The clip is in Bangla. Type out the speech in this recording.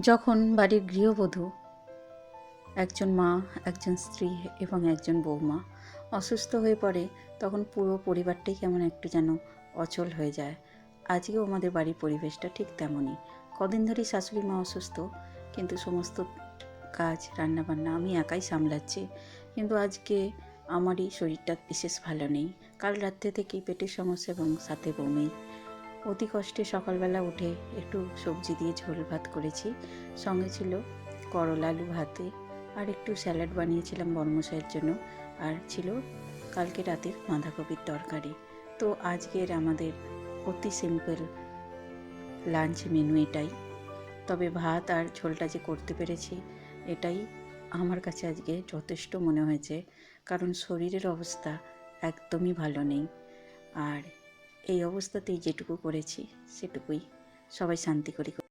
যখন বাড়ির গৃহবধূ, একজন মা, একজন স্ত্রী এবং একজন বৌমা অসুস্থ হয়ে পড়ে, তখন পুরো পরিবারটাই কেমন একটু যেন অচল হয়ে যায়। আজকেও আমাদের বাড়ির পরিবেশটা ঠিক তেমনই। কদিন ধরেই শাশুড়ি মা অসুস্থ, কিন্তু সমস্ত কাজ রান্নাবান্না আমি একাই সামলাচ্ছি। কিন্তু আজকে আমারই শরীরটা বিশেষ ভালো নেই। কাল রাত্রে থেকেই পেটের সমস্যা এবং সাথে বমি। অতি কষ্টে সকালবেলা উঠে একটু সবজি দিয়ে ঝোল ভাত করেছি, সঙ্গে ছিল করলা আলু ভাতে, আর একটু স্যালাড বানিয়েছিলাম বড়মশাইয়ের জন্য, আর ছিল কালকে রাতের বাঁধাকপির তরকারি। তো আজকের আমাদের অতি সিম্পল লাঞ্চ মেনু এটাই। তবে ভাত আর ঝোলটা যে করতে পেরেছি, এটাই আমার কাছে আজকে যথেষ্ট মনে হয়েছে, কারণ শরীরের অবস্থা একদমই ভালো নেই। আর এই অবস্থাতেই যেটুকু করেছি সেটুকুই সবাই শান্তি করে